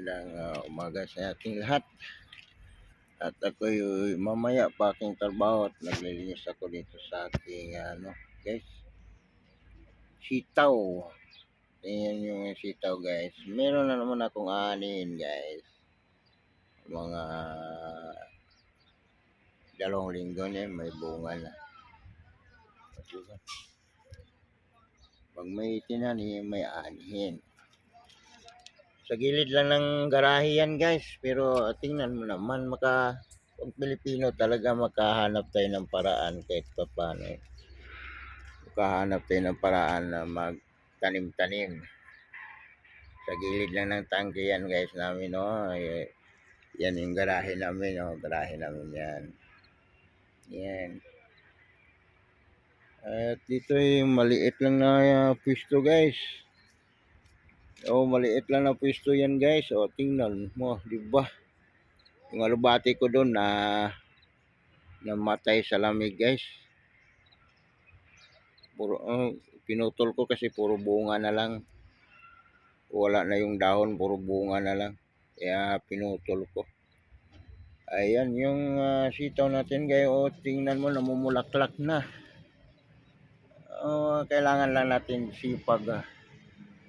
magandang umaga sa ating lahat. At ako mamaya pa aking trabaho at naglilinis ako dito sa aking guys, sitaw. Tingnan yung sitaw guys. Meron na naman akong anin guys. Mga 2 linggo na may bunga na. Pag may tinanim, may anihin. Sa gilid lang ng garahe yan guys, pero tingnan mo naman, kung Pilipino talaga makahanap tayo ng paraan kahit pa paano. Makahanap tayo ng paraan na magtanim-tanim. Sa gilid lang ng tangke yan guys namin, no? Yan yung garahe namin, no? Garahe namin yan. Yan. At dito yung maliit lang na pwesto guys. Maliit lang na pwesto yan guys. Tingnan mo, di ba? Yung alubati ko doon na namatay sa lamig guys. Puro pinutol ko kasi puro bunga na lang. Wala na yung dahon, puro bunga na lang. Kaya pinutol ko. Ayan yung sitaw natin guys. Tingnan mo, namumulaklak na. Kailangan lang natin sipag.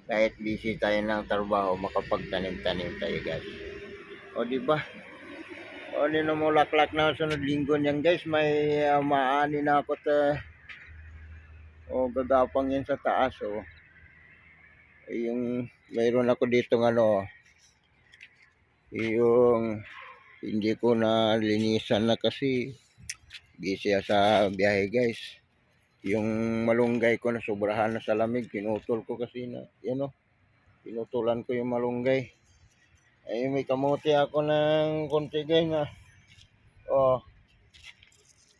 Kahit busy tayo ng trabaho, makapagtanim-tanim tayo guys. Di ba? Di namulaklak na sunod linggo niyan guys. May maani na ako gagapang yan sa taas. Yung mayroon ako dito yung hindi ko na linisan na kasi busy sa biyahe guys. Yung malunggay ko na sobrahan na sa lamig, pinutol ko kasi pinutulan ko yung malunggay. May kamote ako ng konti guys na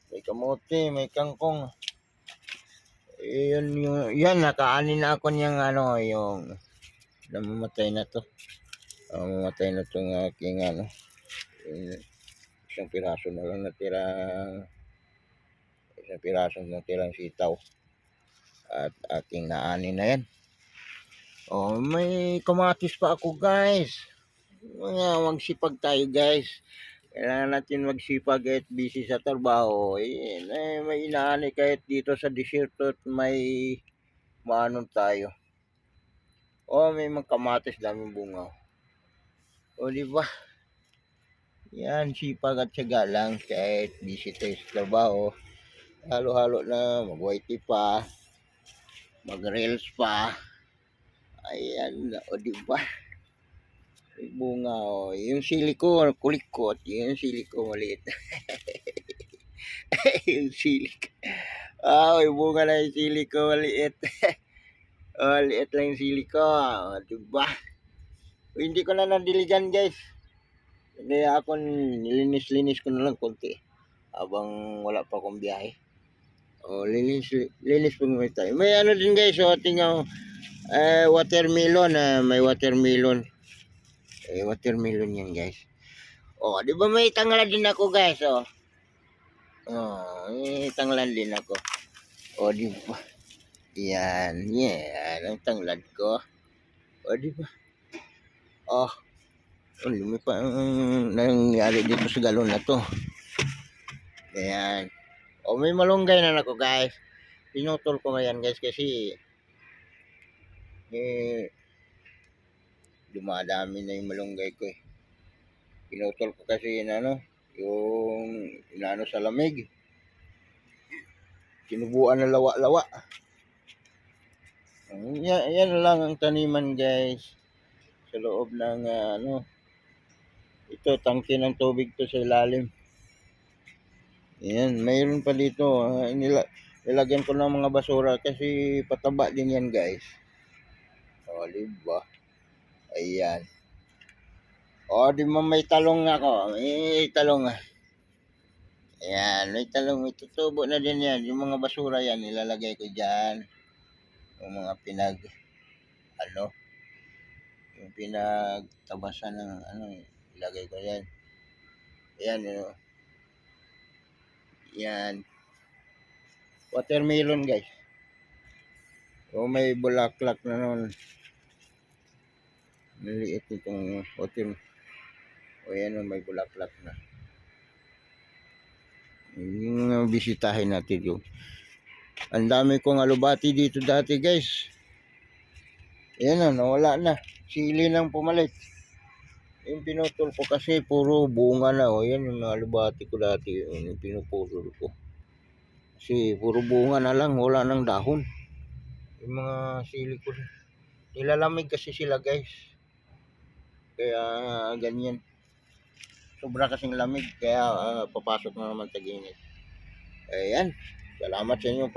may kamote, may kangkong. Yan nakaanin na ako niyang yung namamatay na to. Mamatay na tong aking isang piraso na lang natirang sitaw at aking naanin na yan. May kamatis pa ako guys. Magsipag tayo guys. Kailangan natin magsipag kahit busy sa trabaho. May inaani kahit dito sa desierto at may maanon tayo. May mga kamatis, daming bunga. Di ba? Yan, sipag at syaga lang kahit busy tayo sa trabaho. Halo-halo na, mag-whitey pa, mag-reels pa. Ayan, di ba? May bunga, yung sili ko, kulikot. Yung sili ko, maliit. Yung sili ko. May bunga na yung sili ko, maliit. Maliit lang yung sili ko. Di ba? Hindi ko na nadiligan guys. Kaya ako nilinis-linis ko na lang konti habang wala pa akong biyahe. Linis po naman tayo. May din guys, tingnan watermelon. May watermelon. Watermelon yan guys. Di ba may tanglad din ako guys, may tanglad din ako. Di ba? Yan, ang tanglad ko. Di ba? Lumi pa nangyari dito sa galon na to. Ayan. May malunggay na ako guys. Pinutol ko ngayon guys kasi dumadami na yung malunggay ko. Pinutol ko kasi yung inano sa lamig. Sinubuan na lawa-lawa. Yan lang ang taniman guys. Sa loob ng ito, tangke ng tubig to sa ilalim. Yan, mayroon pa dito. Nilagyan ko ng mga basura kasi pataba din yan guys. Diba? Ayan. Di ba may talong ako? May talong. Ayan, may talong. May tutubo na din yan. Yung mga basura yan, nilalagay ko dyan. Yung mga yung pinagtabasan ng ilagay ko yan. Ayan, yan. Watermelon guys. May bulaklak na nun. Maliit itong otim. O yan o, may bulaklak na. Yung bisitahin natin yung. Ang dami kong alubati dito dati guys. Yan na, nawala na. Sili nang pumalit. Yung pinutol ko kasi puro bunga na. O yan yung mga alubati ko dati. Yung pinuputol ko. Kasi puro bunga na lang, wala nang dahon. Yung mga sili ko. Nilalamig kasi sila guys. Kaya ganyan. Sobra kasing lamig. Kaya papasok na naman tag-init. Ayan. Salamat sa inyo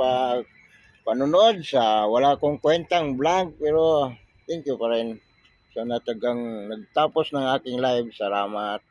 panonood sa wala kong kwentang vlog. Pero thank you pa rin. So natagang nagtapos ng aking live. Salamat.